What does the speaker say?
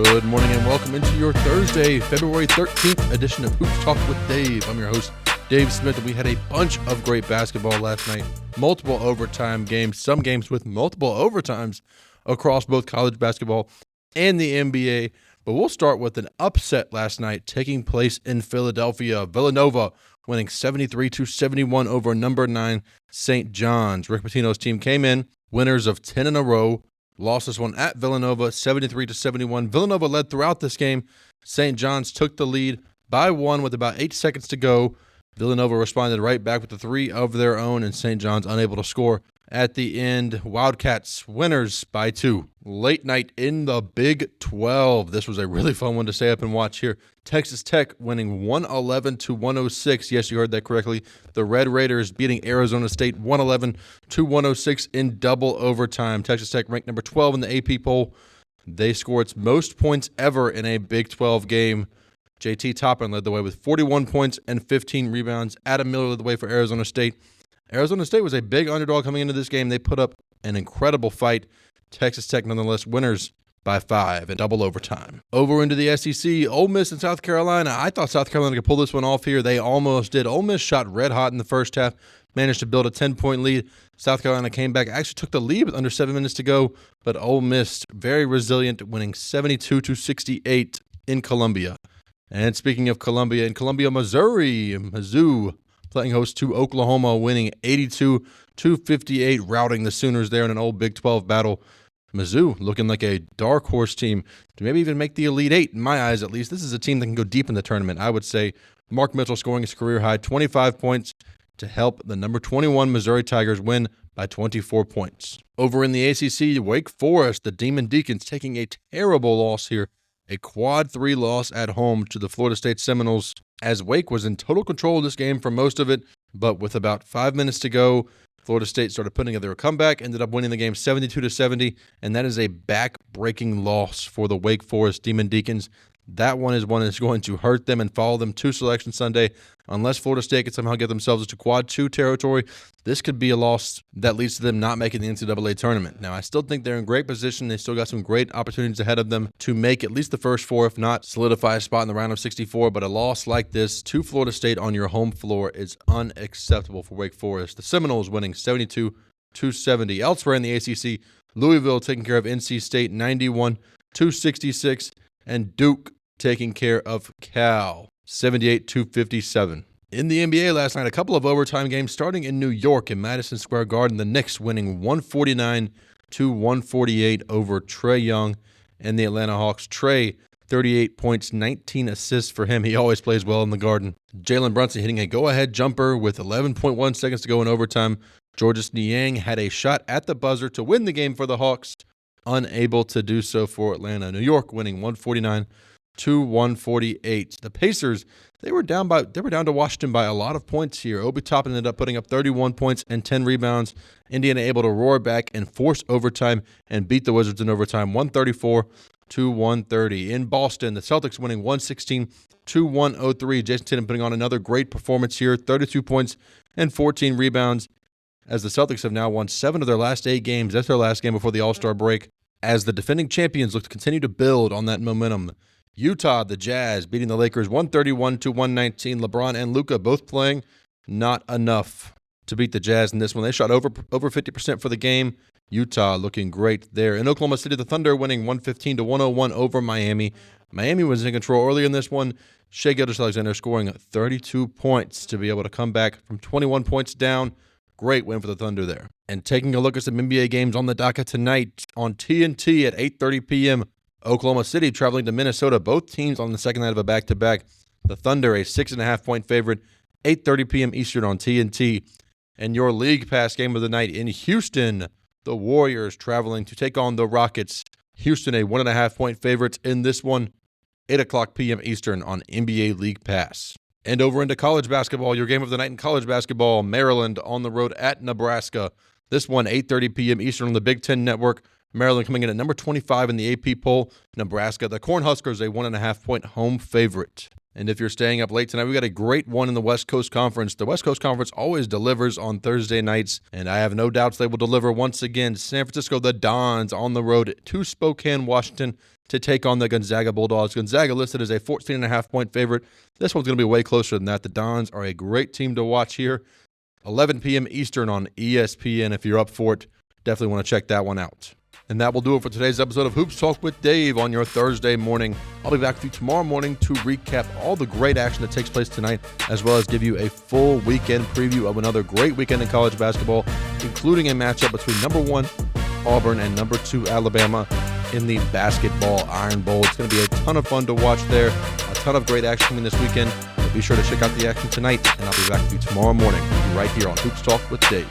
Good morning and welcome into your Thursday, February 13th edition of Hoops Talk with Dave. I'm your host, Dave Smith, and we had a bunch of great basketball last night. Multiple overtime games, some games with multiple overtimes across both college basketball and the NBA. But we'll start with an upset last night taking place in Philadelphia. Villanova winning 73-71 over number 9 St. John's. Rick Pitino's team came in winners of 10 in a row. Lost this one at Villanova, 73-71. Villanova led throughout this game. St. John's took the lead by one with about 8 seconds to go. Villanova responded right back with the three of their own, and St. John's unable to score at the end. Wildcats winners by 2. Late night in the Big 12. This was a really fun one to stay up and watch here. Texas Tech winning 111-106. Yes, you heard that correctly. The Red Raiders beating Arizona State 111-106 in double overtime. Texas Tech ranked number 12 in the AP poll. They scored its most points ever in a Big 12 game. JT Toppin led the way with 41 points and 15 rebounds. Adam Miller led the way for Arizona State. Arizona State was a big underdog coming into this game. They put up an incredible fight. Texas Tech, nonetheless, winners by 5 in double overtime. Over into the SEC, Ole Miss and South Carolina. I thought South Carolina could pull this one off here. They almost did. Ole Miss shot red hot in the first half, managed to build a 10-point lead. South Carolina came back, actually took the lead with under 7 minutes to go, but Ole Miss very resilient, winning 72-68 in Columbia. And speaking of Columbia, in Columbia, Missouri, Mizzou playing host to Oklahoma, winning 82-58, routing the Sooners there in an old Big 12 battle. Mizzou looking like a dark horse team to maybe even make the Elite Eight, in my eyes at least. This is a team that can go deep in the tournament. I would say Mark Mitchell scoring his career high 25 points to help the number 21 Missouri Tigers win by 24 points. Over in the ACC, Wake Forest, the Demon Deacons taking a terrible loss here. A quad 3 loss at home to the Florida State Seminoles, as Wake was in total control of this game for most of it, but with about 5 minutes to go, Florida State started putting together a comeback, ended up winning the game 72-70, and that is a back-breaking loss for the Wake Forest Demon Deacons. That one is one that's going to hurt them and follow them to Selection Sunday. Unless Florida State can somehow get themselves into quad 2 territory, this could be a loss that leads to them not making the NCAA tournament. Now, I still think they're in great position. They still got some great opportunities ahead of them to make at least the first 4, if not solidify a spot in the round of 64. But a loss like this to Florida State on your home floor is unacceptable for Wake Forest. The Seminoles winning 72-70. Elsewhere in the ACC, Louisville taking care of NC State 91-66, and Duke taking care of Cal 78-57. In the NBA last night, a couple of overtime games starting in New York in Madison Square Garden. The Knicks winning 149-148 over Trae Young and the Atlanta Hawks. Trae, 38 points, 19 assists for him. He always plays well in the Garden. Jalen Brunson hitting a go-ahead jumper with 11.1 seconds to go in overtime. Georges Niang had a shot at the buzzer to win the game for the Hawks, unable to do so for Atlanta. New York winning 149-148. The Pacers, they were down to Washington by a lot of points here. Obi Toppin ended up putting up 31 points and 10 rebounds. Indiana able to roar back and force overtime and beat the Wizards in overtime 134-130. In Boston, the Celtics winning 116-103. Jason Tatum putting on another great performance here, 32 points and 14 rebounds, as the Celtics have now won 7 of their last 8 games. That's their last game before the All-Star break, as the defending champions look to continue to build on that momentum. Utah, the Jazz, beating the Lakers 131-119. LeBron and Luka both playing. Not enough to beat the Jazz in this one. They shot over 50% for the game. Utah looking great there. In Oklahoma City, the Thunder winning 115-101 over Miami. Miami was in control earlier in this one. Shai Gilgeous-Alexander scoring 32 points to be able to come back from 21 points down. Great win for the Thunder there. And taking a look at some NBA games on the docket tonight on TNT at 8:30 p.m., Oklahoma City traveling to Minnesota. Both teams on the second night of a back-to-back. The Thunder, a 6.5-point favorite, 8:30 p.m. Eastern on TNT. And your League Pass game of the night in Houston, the Warriors traveling to take on the Rockets. Houston, a 1.5-point favorite in this one, 8 o'clock p.m. Eastern on NBA League Pass. And over into college basketball, your game of the night in college basketball, Maryland on the road at Nebraska. This one, 8:30 p.m. Eastern on the Big Ten Network. Maryland coming in at number 25 in the AP poll. Nebraska, the Cornhuskers, a 1.5-point home favorite. And if you're staying up late tonight, we got a great one in the West Coast Conference. The West Coast Conference always delivers on Thursday nights, and I have no doubts they will deliver once again. San Francisco, the Dons on the road to Spokane, Washington, to take on the Gonzaga Bulldogs. Gonzaga listed as a 14.5-point favorite. This one's going to be way closer than that. The Dons are a great team to watch here. 11 p.m. Eastern on ESPN. If you're up for it, definitely want to check that one out. And that will do it for today's episode of Hoops Talk with Dave on your Thursday morning. I'll be back with you tomorrow morning to recap all the great action that takes place tonight, as well as give you a full weekend preview of another great weekend in college basketball, including a matchup between number 1 Auburn and number 2 Alabama in the Basketball Iron Bowl. It's going to be a ton of fun to watch there. A ton of great action coming this weekend. So be sure to check out the action tonight, and I'll be back with you tomorrow morning right here on Hoops Talk with Dave.